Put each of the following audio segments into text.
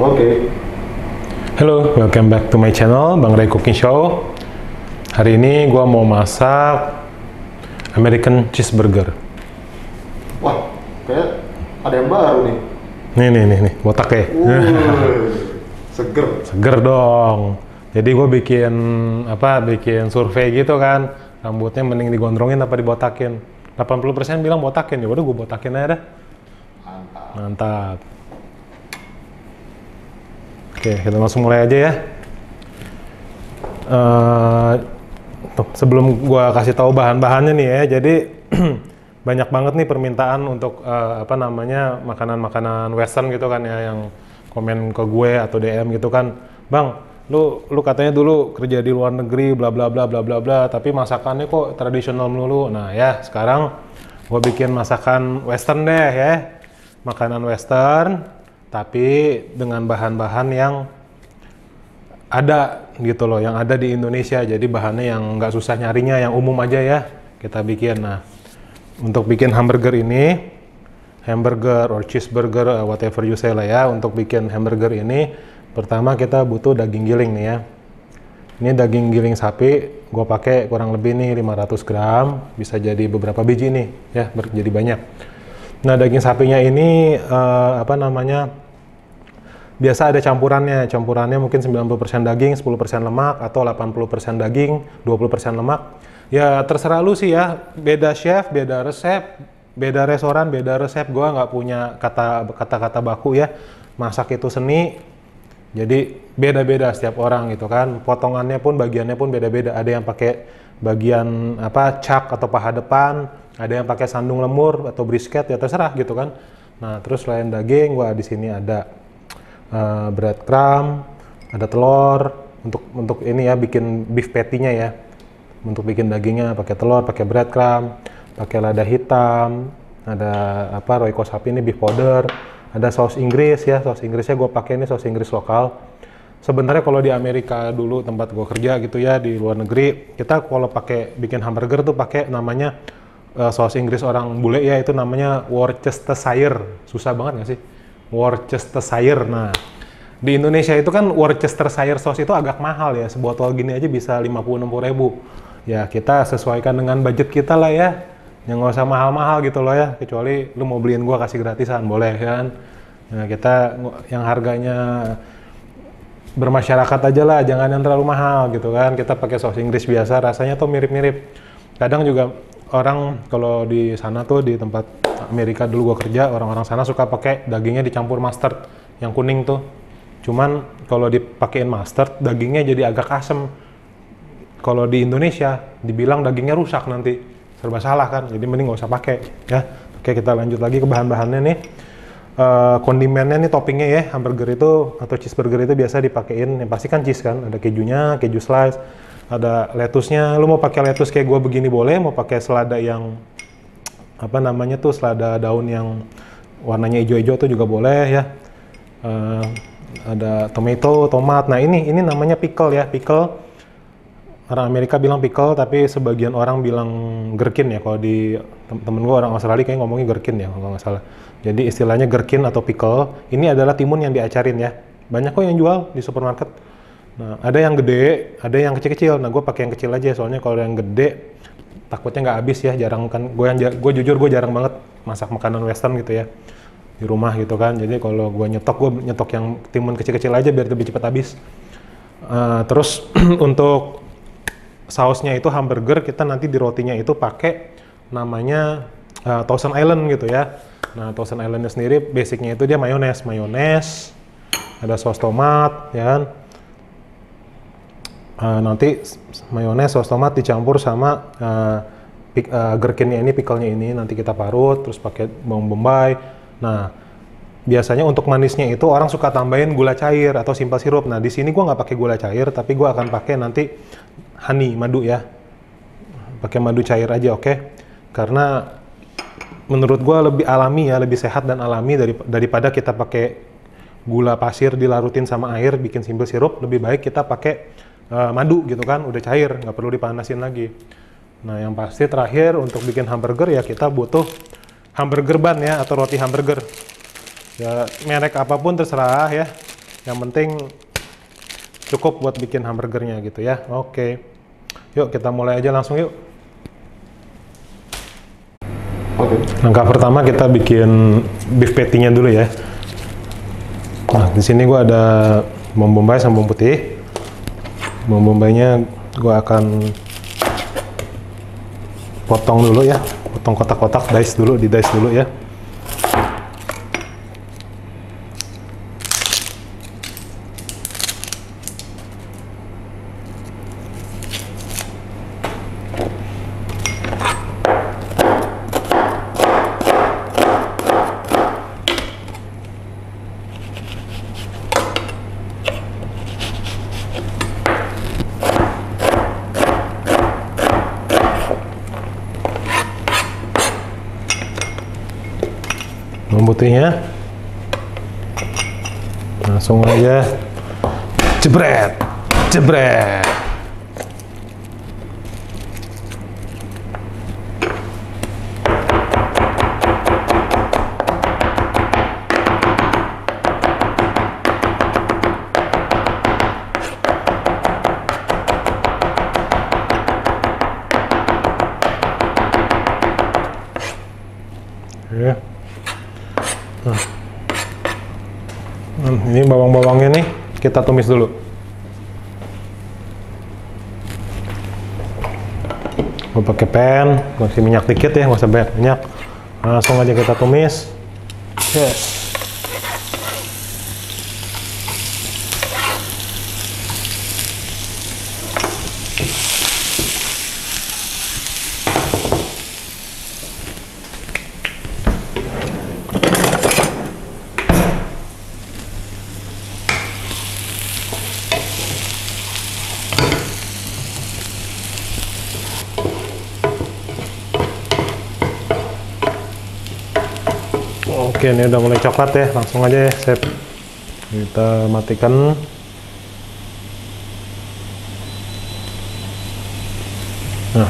Oke. Halo, welcome back to my channel, Bang Ray Cooking Show. Hari ini gua mau masak American Cheeseburger. Wah, kayak ada yang baru nih. Nih, botak ya. Seger. Seger dong. Jadi gue bikin survei gitu kan. Rambutnya mending digondrongin apa dibotakin. 80% bilang botakin, ya udah gue botakin aja dah. Mantap. Oke, kita langsung mulai aja ya. Sebelum gue kasih tahu bahan-bahannya nih ya, jadi banyak banget nih permintaan untuk makanan-makanan western gitu kan ya, yang komen ke gue atau DM gitu kan, Bang, lu katanya dulu kerja di luar negeri bla bla bla bla bla bla, tapi masakannya kok tradisional melulu. Nah ya, sekarang gue bikin masakan western deh ya, makanan western tapi dengan bahan-bahan yang ada gitu loh, yang ada di Indonesia. Jadi bahannya yang nggak susah nyarinya, yang umum aja ya kita bikin. Nah, untuk bikin hamburger ini, hamburger or cheeseburger, whatever you say lah ya, untuk bikin hamburger ini, pertama kita butuh daging giling nih ya. Ini daging giling sapi, gue pakai kurang lebih nih 500 gram, bisa jadi beberapa biji nih ya, jadi banyak. Nah, daging sapinya ini biasa ada campurannya mungkin 90% daging, 10% lemak, atau 80% daging, 20% lemak. Ya terserah lu sih ya, beda chef, beda resep, beda restoran, beda resep. Gua nggak punya kata-kata baku ya, masak itu seni, jadi beda-beda setiap orang gitu kan. Potongannya pun, bagiannya pun beda-beda. Ada yang pakai bagian chuck atau paha depan, ada yang pakai sandung lemur atau brisket, ya terserah gitu kan. Nah terus selain daging, gua di sini ada breadcrumb, ada telur untuk ini ya, bikin beef patty-nya ya. Untuk bikin dagingnya pakai telur, pakai breadcrumb, pakai lada hitam, ada Royco sapi ini beef powder, ada saus Inggris ya. Saus Inggrisnya gue pakai ini saus Inggris lokal. Sebenarnya kalau di Amerika dulu tempat gue kerja gitu ya, di luar negeri, kita kalau pakai bikin hamburger tuh pakai namanya saus Inggris orang bule ya, itu namanya Worcestershire. Susah banget nggak sih? Worcestershire. Nah, di Indonesia itu kan Worcestershire sauce itu agak mahal ya, sebotol gini aja bisa 50-60 ribu. Ya kita sesuaikan dengan budget kita lah ya, yang nggak usah mahal-mahal gitu loh ya, kecuali lu mau beliin gua kasih gratisan, boleh kan. Nah kita yang harganya bermasyarakat aja lah, jangan yang terlalu mahal gitu kan. Kita pakai saus Inggris biasa, rasanya tuh mirip-mirip. Kadang juga orang kalau di sana tuh, di tempat Amerika dulu gua kerja, orang-orang sana suka pakai dagingnya dicampur mustard yang kuning tuh. Cuman kalau dipakein mustard, dagingnya jadi agak asem. Kalau di Indonesia dibilang dagingnya rusak nanti, serba salah kan. Jadi mending nggak usah pakai ya. Oke, kita lanjut lagi ke bahan-bahannya nih. Kondimennya nih, toppingnya ya, hamburger itu atau cheeseburger itu biasa dipakein yang pasti kan cheese kan. Ada kejunya, keju slice, ada lettuce-nya. Lu mau pakai lettuce kayak gua begini boleh, mau pakai selada yang selada daun yang warnanya hijau-hijau tuh juga boleh ya. Ada tomat. Nah ini namanya pickle ya, pickle. Orang Amerika bilang pickle, tapi sebagian orang bilang gherkin ya. Kalau di temen gue orang Australia kayak ngomongnya gherkin ya kalau nggak salah. Jadi istilahnya gherkin atau pickle. Ini adalah timun yang diacarin ya. Banyak kok yang jual di supermarket. Nah ada yang gede, ada yang kecil-kecil. Nah gue pakai yang kecil aja, soalnya kalau yang gede takutnya nggak habis ya. Jarang kan. Gue jujur gue jarang banget masak makanan western gitu ya di rumah gitu kan. Jadi kalau gue nyetok yang timun kecil-kecil aja biar lebih cepat habis. Terus untuk sausnya itu hamburger, kita nanti di rotinya itu pakai namanya Thousand Island gitu ya. Nah Thousand Islandnya sendiri basicnya itu dia mayones, ada saus tomat ya kan. Nanti mayones, saus tomat dicampur sama gherkinnya ini, pickle-nya ini nanti kita parut, terus pakai bawang bombay. Nah biasanya untuk manisnya itu orang suka tambahin gula cair atau simple sirup. Nah di sini gua nggak pakai gula cair, tapi gua akan pakai nanti honey, madu ya. Pakai madu cair aja, oke? Karena menurut gua lebih alami ya, lebih sehat dan alami daripada kita pakai gula pasir dilarutin sama air bikin simple sirup. Lebih baik kita pakai madu gitu kan, udah cair, nggak perlu dipanasin lagi. Nah yang pasti terakhir untuk bikin hamburger ya kita butuh hamburger bun ya, atau roti hamburger. Ya merek apapun terserah ya. Yang penting cukup buat bikin hamburgernya gitu ya. Oke. Yuk kita mulai aja langsung yuk. Oke. Langkah pertama kita bikin beef patty-nya dulu ya. Nah, di sini gua ada bawang bombay sama bawang putih. Bawang bombaynya gua akan potong dulu ya. Potong kotak-kotak, dice dulu, di dice dulu ya. Bawang putihnya langsung aja jebret jebret. Ya. Nah, ini bawang-bawangnya nih kita tumis dulu. Gue pakai pan, kasih minyak dikit ya, nggak usah banyak minyak. Langsung aja kita tumis. Yes. Oke, ini udah mulai coklat ya, langsung aja ya, Chef. Kita matikan. Nah,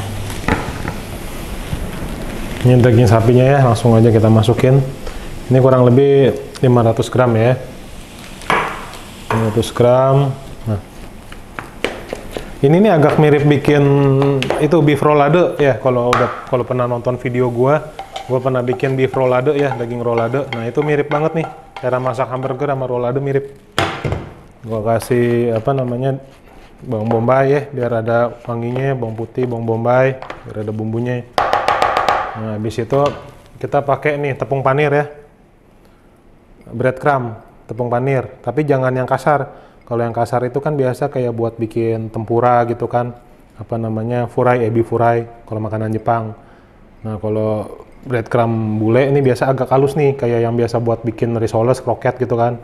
ini daging sapinya ya, langsung aja kita masukin. Ini kurang lebih 500 gram ya. 500 gram. Nah, ini nih agak mirip bikin itu beef roulade ya, kalau pernah nonton video gua pernah bikin beef roulade ya, daging roulade. Nah, itu mirip banget nih. Cara masak hamburger sama roulade mirip. Gua kasih apa namanya? Bawang bombay ya, biar ada wanginya, bawang putih, bawang bombay, biar ada bumbunya. Nah, habis itu kita pakai nih tepung panir ya. Breadcrumb, tepung panir, tapi jangan yang kasar. Kalau yang kasar itu kan biasa kayak buat bikin tempura gitu kan. Apa namanya? Furai, ebi furai kalau makanan Jepang. Nah, kalau breadcrumb bule ini biasa agak halus nih, kayak yang biasa buat bikin risoles, kroket gitu kan.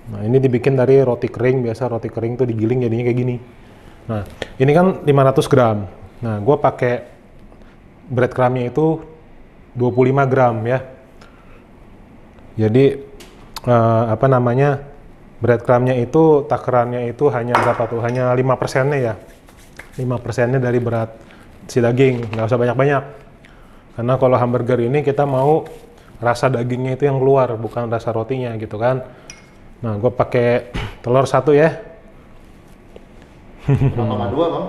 Nah, ini dibikin dari roti kering, biasa roti kering tuh digiling jadinya kayak gini. Nah, ini kan 500 gram. Nah, gue pakai breadcrumbnya itu 25 gram ya. Jadi, apa namanya, breadcrumbnya itu, takarannya itu hanya berapa tuh? Hanya 5%-nya ya. 5%-nya dari berat si daging, nggak usah banyak-banyak. Karena kalau hamburger ini kita mau rasa dagingnya itu yang keluar, bukan rasa rotinya gitu kan. Nah, gue pakai telur 1 ya. 1,2 Bang?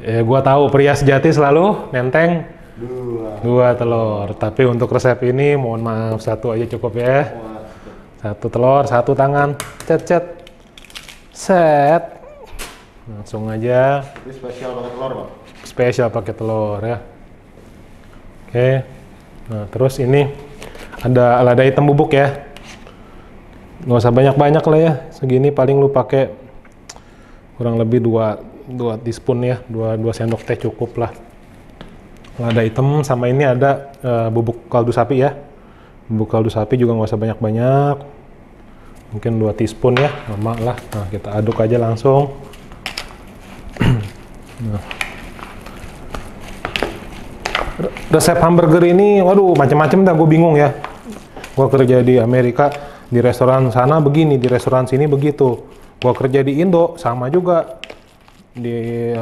Ya, gue tahu pria sejati selalu nenteng 2 telur. Tapi untuk resep ini mohon maaf 1 aja cukup ya. 1 telur, 1 tangan, cet. Set. Langsung aja. Ini spesial pakai telur Bang? Spesial pakai telur ya. Oke, nah terus ini ada lada hitam bubuk ya, nggak usah banyak-banyak lah ya, segini paling lu pakai kurang lebih 2 teaspoon ya, 2 sendok teh cukup lah. Lada hitam sama ini ada bubuk kaldu sapi ya, bubuk kaldu sapi juga nggak usah banyak-banyak, mungkin 2 teaspoon ya, lama lah. Nah, kita aduk aja langsung. Nah. Resep hamburger ini, waduh macam-macam dah, gue bingung ya. Gue kerja di Amerika, di restoran sana begini, di restoran sini begitu. Gue kerja di Indo, sama juga. Di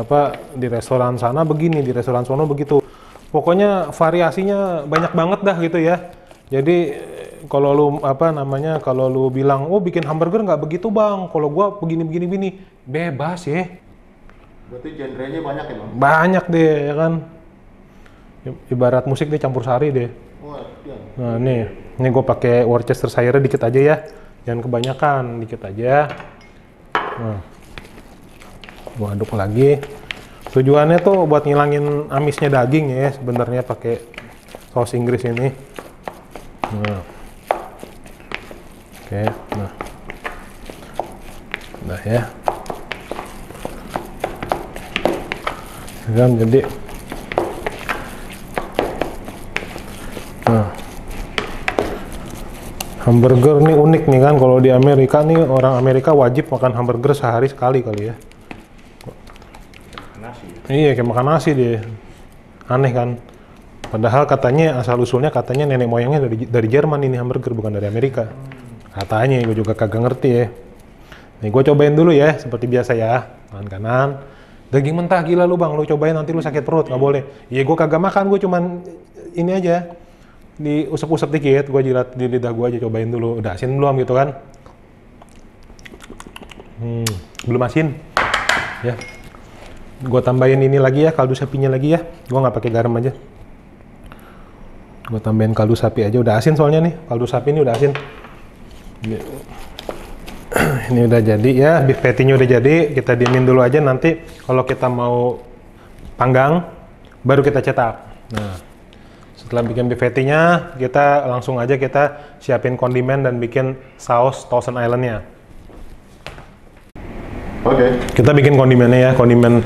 restoran sana begini, di restoran sono begitu. Pokoknya variasinya banyak banget dah gitu ya. Jadi kalau lu apa namanya, kalau lu bilang, oh bikin hamburger nggak begitu bang, kalau gua begini, bebas ya. Berarti genrenya banyak ya bang? Banyak deh, ya kan. Ibarat musik deh campur sari deh. Wah, iya. Nah ini gue pakai Worcestershire dikit aja ya, jangan kebanyakan, dikit aja. Nah, gue aduk lagi. Tujuannya tuh buat ngilangin amisnya daging ya, sebenarnya pakai saus Inggris ini. Nah, oke, nah ya. Kan jadi, nah, hamburger nih unik nih kan, kalau di Amerika nih, orang Amerika wajib makan hamburger sehari sekali kali ya. Nasi. Iya, kayak makan nasi dia. Aneh kan? Padahal katanya asal usulnya katanya nenek moyangnya dari Jerman ini hamburger, bukan dari Amerika. Katanya, gue juga kagak ngerti ya. Nih gue cobain dulu ya, seperti biasa ya. Tangan kanan. Daging mentah gila lu bang, lu cobain nanti lu sakit perut, nggak boleh. Iya gue kagak makan, gue cuman ini aja. Diusap-usap dikit, gue jilat di lidah gue aja, cobain dulu. Udah asin belum gitu kan? Belum asin. Ya. Gue tambahin ini lagi ya, kaldu sapinya lagi ya. Gue nggak pakai garam aja. Gue tambahin kaldu sapi aja, udah asin soalnya nih. Kaldu sapi ini udah asin. Ini udah jadi ya, beef patty-nya udah jadi. Kita diemin dulu aja, nanti kalau kita mau panggang, baru kita cetak. Nah, setelah bikin beef patty-nya, kita langsung aja kita siapin kondimen dan bikin saus Thousand Island-nya. Oke. Kita bikin kondimennya ya, kondimen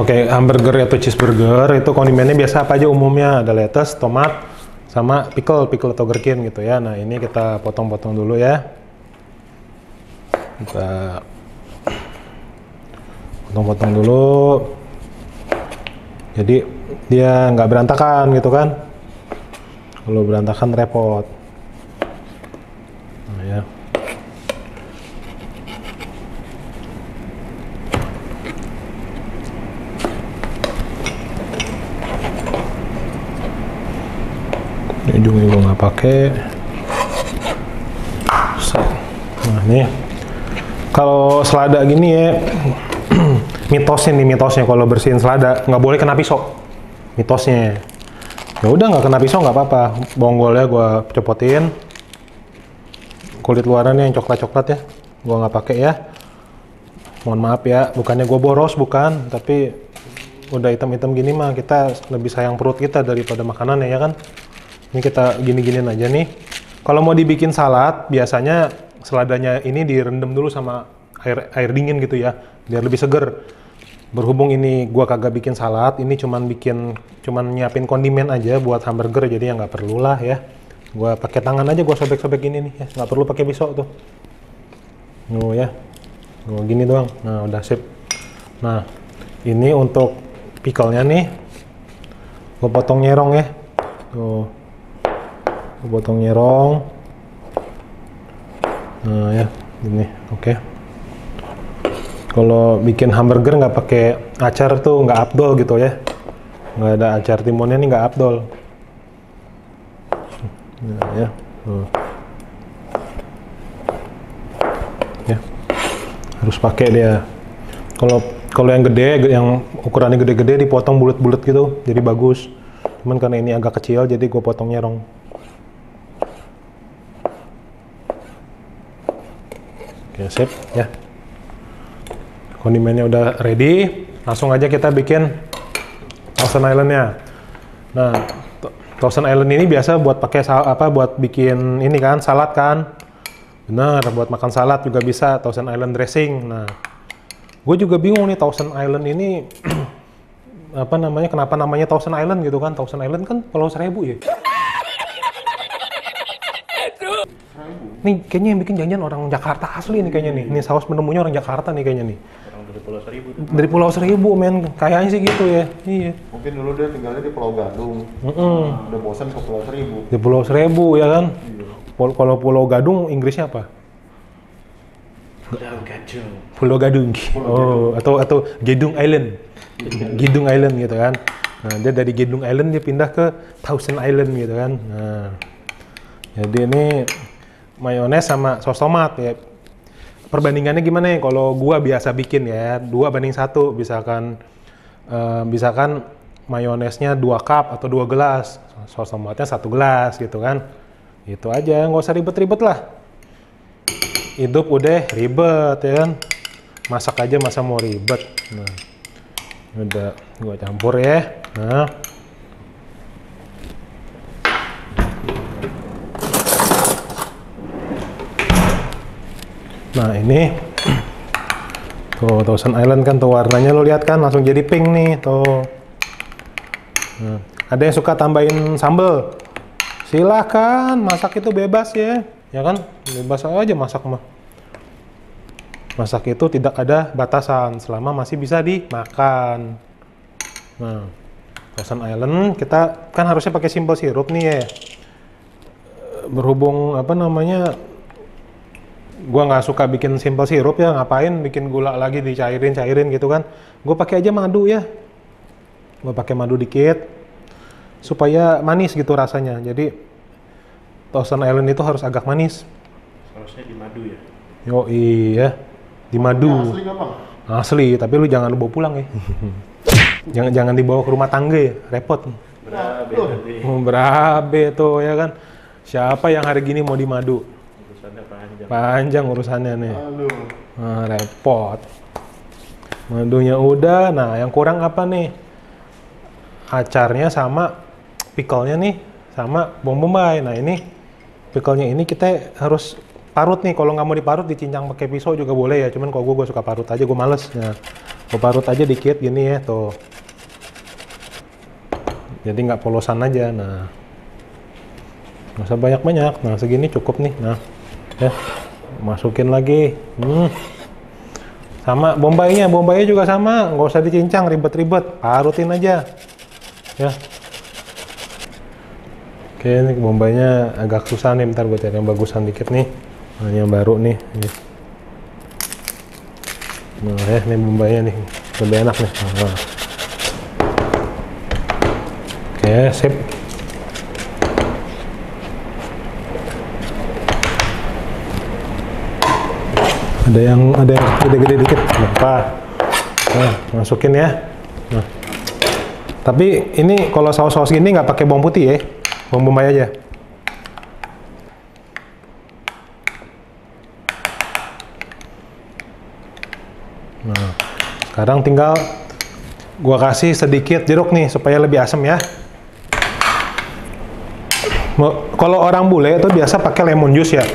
hamburger atau cheeseburger itu kondimennya biasa apa aja umumnya, ada lettuce, tomat, sama pickle atau gherkin gitu ya. Nah ini kita potong-potong dulu ya. Kita potong-potong dulu. Jadi dia nggak berantakan gitu kan. Kalau berantakan repot. Nah ya. Ujungnya gue nggak pakai. Nah nih, kalau selada gini ya, mitosnya kalau bersihin selada nggak boleh kena pisau. Mitosnya. Ya udah nggak kena pisau nggak apa-apa. Bonggolnya gue copotin. Kulit luarannya yang coklat-coklat ya, gue nggak pakai ya. Mohon maaf ya, bukannya gue boros bukan, tapi udah hitam-hitam gini mah kita lebih sayang perut kita daripada makanannya ya kan. Ini kita gini-giniin aja nih. Kalau mau dibikin salad, biasanya seladanya ini direndam dulu sama air dingin gitu ya, biar lebih seger. Berhubung ini gua kagak bikin salad, ini cuman nyiapin kondimen aja buat hamburger, jadi ya nggak perlu lah ya. Gua pakai tangan aja, gua sobek-sobek gini nih ya, nggak perlu pakai pisau tuh. Nuh ya, gua gini doang. Nah udah sip. Nah ini untuk pickle-nya nih, gua potong nyerong ya. Tuh. Potong nyerong. Nah ya, ini oke. Kalau bikin hamburger nggak pakai acar tuh nggak afdol gitu ya. Nggak ada acar timunnya nih nggak afdol. Nah ya. Ya. Harus pakai dia. Kalau yang gede, yang ukurannya gede-gede dipotong bulat-bulat gitu, jadi bagus. Cuman karena ini agak kecil, jadi gue potong nyerong. Oke, sip ya. Kondimennya udah ready, langsung aja kita bikin Thousand Island-nya. Nah, Thousand Island ini biasa buat pakai buat bikin ini kan, salad kan. Bener, buat makan salad juga bisa Thousand Island dressing. Nah, gue juga bingung nih Thousand Island ini kenapa namanya Thousand Island gitu kan? Thousand Island kan Pulau Seribu ya. Nih kayaknya yang bikin janjian orang Jakarta asli nih kayaknya nih. Ini saus penemunya orang Jakarta nih kayaknya nih. Orang dari Pulau Seribu. Dari Pulau Seribu men, kayaknya sih gitu ya. Iya. Mungkin dulu dia tinggalnya di Pulau Gadung. Udah bosan ke Pulau Seribu. Di Pulau Seribu ya kan. Iya. Kalau Pulau Gadung Inggrisnya apa? Pulau Gadung. Oh, atau Gedung Island. Gedung Island gitu kan. Nah, dia dari Gedung Island dia pindah ke Thousand Island gitu kan. Nah. Jadi ini mayones sama saus tomat ya. Perbandingannya gimana ya? Kalau gua biasa bikin ya 2:1, misalkan mayonesnya 2 cup atau 2 gelas, saus tomatnya 1 gelas gitu kan. Itu aja, nggak usah ribet-ribet lah. Hidup udah ribet ya kan. Masak aja masa mau ribet. Nah, udah gua campur ya. Nah ini tuh Thousand Island kan tuh warnanya lo lihat kan langsung jadi pink nih tuh. Nah, ada yang suka tambahin sambal, silahkan, masak itu bebas ya kan, bebas aja masak mah. Masak itu tidak ada batasan selama masih bisa dimakan. Nah, Thousand Island kita kan harusnya pakai simple sirup nih ya. Berhubung apa namanya, gua nggak suka bikin simple sirup ya, ngapain bikin gula lagi dicairin gitu kan. Gue pakai aja madu ya. Gue pakai madu dikit supaya manis gitu rasanya. Jadi Thousand Island itu harus agak manis. Harusnya di madu ya. Yo iya, di madu. Asli nggak bang? Asli, tapi lu jangan bawa pulang ya. jangan dibawa ke rumah tangga ya, repot. Berabe nanti. Berabe tuh ya kan. Siapa yang hari gini mau di madu? Urusannya panjang. Panjang urusannya nih. Aduh. Nah, repot. Madunya udah, nah yang kurang apa nih? Acarnya sama pickle-nya nih, sama bawang bombay. Nah ini pickle-nya ini kita harus parut nih. Kalau nggak mau diparut dicincang pakai pisau juga boleh ya. Cuman kalau gue suka parut aja, gue males. Nah, gue parut aja dikit gini ya tuh. Jadi nggak polosan aja. Nah, nggak usah banyak-banyak. Nah segini cukup nih. Nah, ya masukin lagi. Sama bombaynya juga sama, nggak usah dicincang ribet-ribet, parutin aja ya. Oke, ini bombaynya agak susah nih, bentar gue cari yang bagusan dikit nih. Nah, yang baru nih. Nah ya, ini bombaynya nih, lebih enak nih. Nah. Oke, sip. Ada yang gede-gede dikit, apa? Nah, masukin ya. Nah, tapi ini kalau saus-saus gini nggak pakai bawang putih ya, bawang bombay aja. Nah, sekarang tinggal gua kasih sedikit jeruk nih supaya lebih asam ya. Kalau orang bule itu biasa pakai lemon juice ya.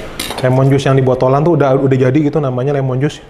Lemon juice yang di botolan tuh udah jadi gitu, namanya lemon juice.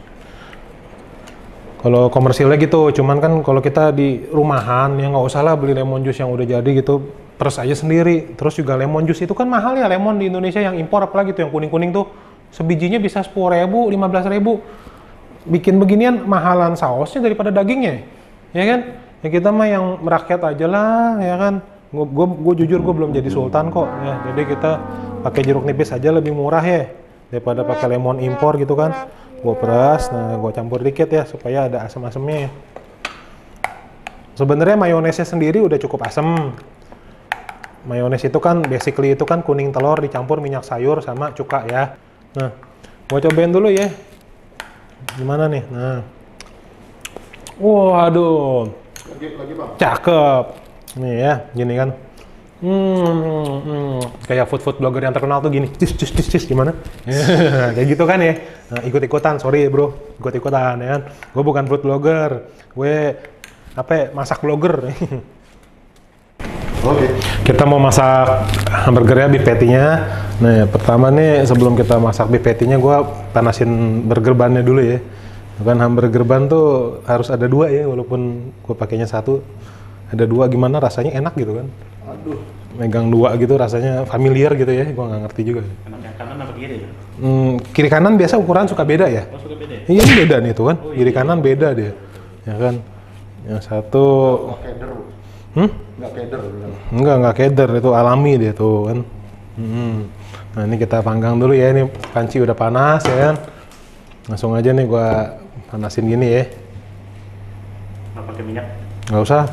Kalau komersilnya gitu, cuman kan kalau kita di rumahan ya nggak usah lah beli lemon juice yang udah jadi gitu, peres aja sendiri. Terus juga lemon juice itu kan mahal ya, lemon di Indonesia yang impor apalagi tuh yang kuning-kuning tuh sebijinya bisa 10.000, 15.000. Bikin beginian mahalan sausnya daripada dagingnya, ya kan? Ya kita mah yang merakyat aja lah, ya kan? Gue jujur gue belum jadi sultan kok, ya. Jadi kita pakai jeruk nipis aja lebih murah ya daripada pakai lemon impor gitu kan. Gue peras, nah gue campur dikit ya supaya ada asam-asamnya ya. Sebenarnya mayonesnya sendiri udah cukup asam. Mayones itu kan basically itu kan kuning telur dicampur minyak sayur sama cuka ya. Nah, gue cobain dulu ya. Gimana nih? Nah, waduh, Lagi bang. cakep. Nih ya, gini kan. Kayak food blogger yang terkenal tuh gini, cis, gimana? Kayak gitu kan ya. Nah, ikut-ikutan, sorry bro, ikut-ikutan ya kan. Gue bukan food blogger, gue masak blogger. Oke. Kita mau masak hamburgernya, beef patty-nya. Nah, pertama nih sebelum kita masak beef patty-nya, gue panasin burger ban-nya dulu ya. Kan hamburger ban tuh harus ada 2 ya, walaupun gue pakainya 1. Ada 2 gimana rasanya enak gitu kan. Aduh. Megang 2 gitu rasanya familiar gitu ya, gue nggak ngerti juga. Enak yang kanan apa kiri ya? Kiri kanan biasa ukuran suka beda ya? Oh, suka beda ya? Iya ini beda nih tuh kan, Oh, kiri iya. kanan beda dia. Ya kan, yang satu, Nggak keder. Nggak keder. enggak keder, itu alami dia tuh kan. Nah ini kita panggang dulu ya, ini panci udah panas ya kan. Langsung aja nih gue panasin gini ya. Nggak pakai minyak? Nggak usah.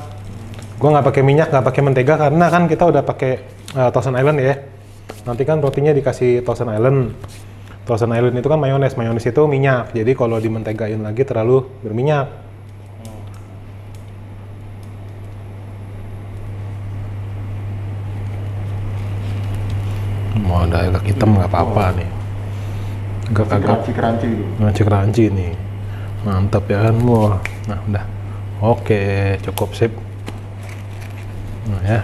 Gue nggak pakai minyak, nggak pakai mentega karena kan kita udah pakai Thousand Island ya. nanti kan rotinya dikasih Thousand Island. Thousand Island itu kan mayones, mayones itu minyak. Jadi kalau dimentegain lagi terlalu berminyak. Mau ada agak hitam nggak apa-apa nih. Agak-agak Crunchy gitu. crunchy nih. Mantap ya kan. Wah, nah udah. Oke, cukup sip. Nah ya.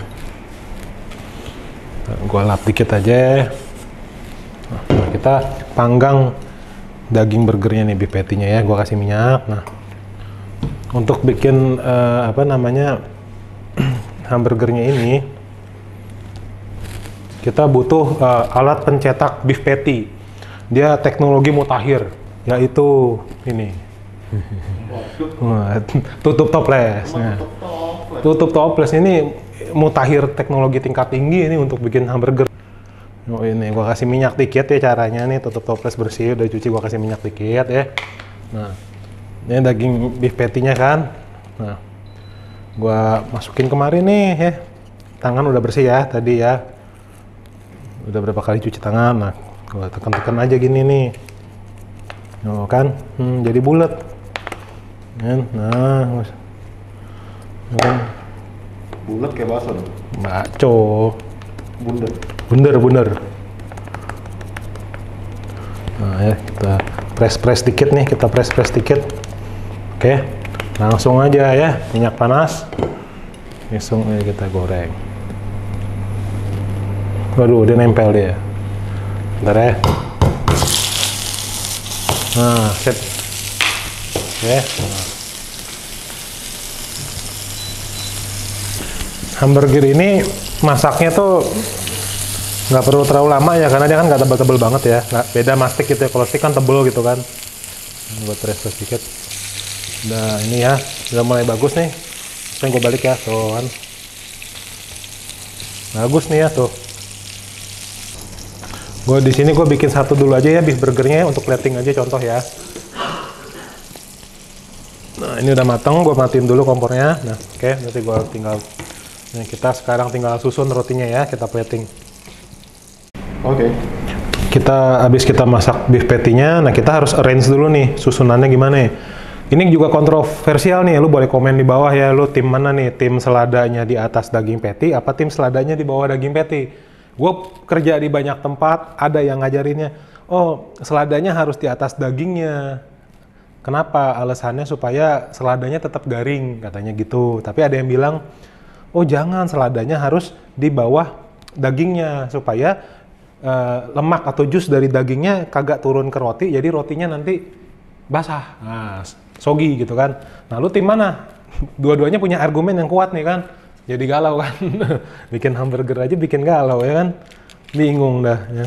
Gua lap dikit aja. Nah, kita panggang daging burgernya nih, beef patty-nya ya. Gua kasih minyak. Nah, untuk bikin apa namanya hamburgernya ini, kita butuh alat pencetak beef patty. Dia teknologi mutakhir, yaitu ini. Nah, tutup toples. Nah, tutup toples ini mutakhir teknologi tingkat tinggi ini untuk bikin hamburger. Oh, ini gua kasih minyak dikit ya caranya nih, tutup toples bersih udah cuci, gua kasih minyak dikit ya. Nah, ini daging beef patty-nya kan. Nah, gua masukin kemarin nih ya. Tangan udah bersih ya tadi ya. Udah berapa kali cuci tangan. Nah, gua tekan-tekan aja gini nih. Oh kan, jadi bulat. Nah, kan Bulat kayak bakso dong. baco. Bunder. Bunder. Nah ya, kita press dikit nih, kita press dikit. Oke, langsung aja ya, minyak panas. Langsung aja kita goreng. Waduh, dia nempel dia. Bentar ya. Nah, sip. Oke. Nah. Hamburger ini masaknya tuh nggak perlu terlalu lama ya, karena dia kan nggak tebel-tebel banget ya. Nggak beda sama steak gitu ya, kalau steak kan tebel gitu kan. Buat press sedikit. Udah ini ya, udah mulai bagus nih. Sekarang gue balik ya, tuh kan. Bagus nih ya tuh. Gue di sini gue bikin satu dulu aja ya beef burgernya untuk plating aja contoh ya. Nah ini udah mateng, gue matiin dulu kompornya. Nah oke, nanti gue tinggal. Nah, kita sekarang tinggal susun rotinya ya, kita plating. Oke. Habis kita masak beef patty-nya, nah kita harus arrange dulu nih susunannya gimana ya. Ini juga kontroversial nih, lu boleh komen di bawah ya, lu tim mana nih? Tim seladanya di atas daging patty, apa tim seladanya di bawah daging patty? Gue kerja di banyak tempat, ada yang ngajarinnya, oh seladanya harus di atas dagingnya. Kenapa? Alasannya supaya seladanya tetap garing, katanya gitu. Tapi ada yang bilang, oh jangan, seladanya harus di bawah dagingnya supaya lemak atau jus dari dagingnya kagak turun ke roti, jadi rotinya nanti basah, nah, soggy gitu kan. Nah lu tim mana? Dua-duanya punya argumen yang kuat nih kan, jadi galau kan. Bikin hamburger aja bikin galau ya kan, bingung dah ya.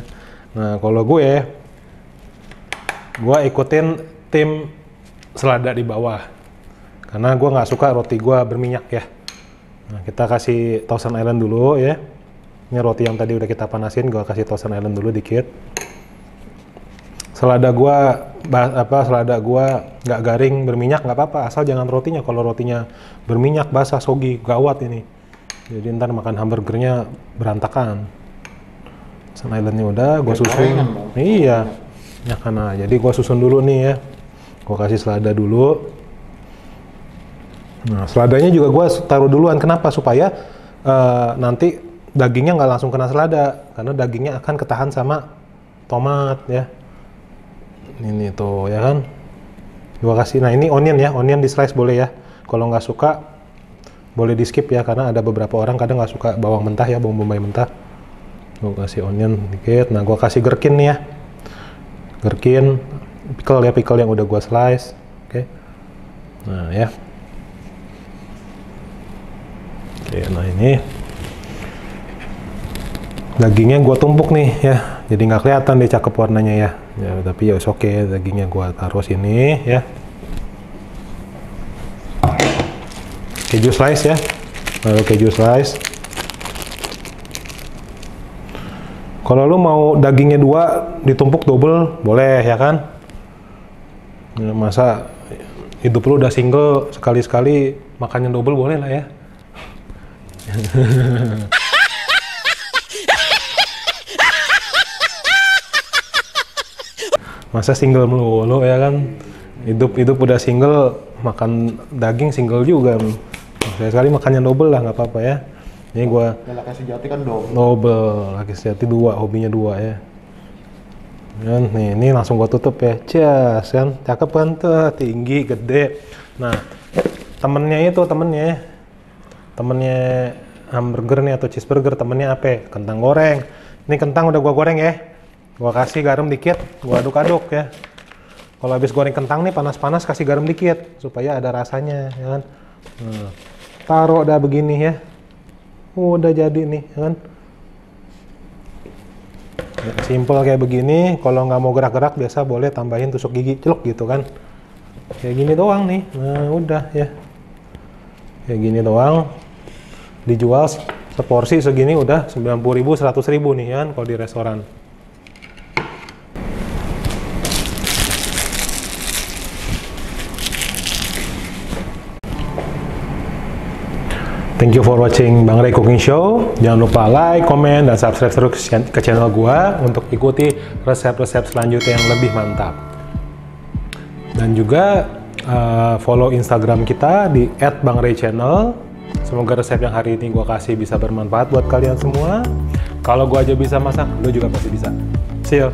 Nah kalau gue ikutin tim selada di bawah, karena gue nggak suka roti gue berminyak ya. Nah, kita kasih Thousand Island dulu ya. Ini roti yang tadi udah kita panasin, gua kasih Thousand Island dulu dikit. Selada gua nggak garing berminyak nggak apa-apa, asal jangan rotinya. Kalau rotinya berminyak basah soggy, gawat ini. Jadi ntar makan hamburgernya berantakan. Thousand Islandnya udah, gua susun. Iya, ya karena jadi gua susun dulu nih ya. Gua kasih selada dulu. Nah, seladanya juga gue taruh duluan. Kenapa? Supaya nanti dagingnya nggak langsung kena selada, karena dagingnya akan ketahan sama tomat ya. Ini tuh ya kan. Gue kasih. Nah ini onion ya, onion di slice boleh ya. Kalau nggak suka boleh di skip ya, karena ada beberapa orang kadang nggak suka bawang mentah ya, bawang bombay mentah. Gue kasih onion dikit. Nah gue kasih gherkin nih ya. Gherkin, pickle yang udah gue slice. Oke. Nah ya. Oke, nah ini dagingnya gua tumpuk nih ya, jadi nggak kelihatan deh cakep warnanya ya. Ya tapi ya oke, dagingnya gua taruh sini ya. Keju slice ya, lalu keju slice. Kalau lu mau dagingnya 2 ditumpuk double boleh ya kan. Masa hidup lu udah single, sekali-sekali makannya double boleh lah ya. Masa single melulu ya kan? Hidup udah single, makan daging single juga. Saya sekali makannya double lah, nggak apa-apa ya. Ini gua laki sejati kan dong. double, laki sejati 2, hobinya 2 ya. Dan nih, ini langsung gua tutup ya. Cas kan, cakep kan tuh, tinggi, gede. Nah, temennya hamburger nih atau cheeseburger, temennya apa? Kentang goreng. Ini kentang udah gua goreng ya. Gua kasih garam dikit, gua aduk-aduk ya. Kalau habis goreng kentang nih panas-panas, kasih garam dikit supaya ada rasanya ya kan. Nah, taruh dah begini ya. Udah jadi nih ya kan. Ya, simple kayak begini. Kalau nggak mau gerak-gerak biasa boleh tambahin tusuk gigi celuk gitu kan. Kayak gini doang nih. Nah udah ya. Kayak gini doang. Dijual seporsi segini udah 90.000 100.000 nih kan kalau di restoran. Thank you for watching Bang Ray Cooking Show. Jangan lupa like, comment, dan subscribe terus ke channel gua untuk ikuti resep-resep selanjutnya yang lebih mantap. Dan juga follow Instagram kita di @bangraychannel. Semoga resep yang hari ini gua kasih bisa bermanfaat buat kalian semua. Kalau gua aja bisa masak, lu juga pasti bisa. See you.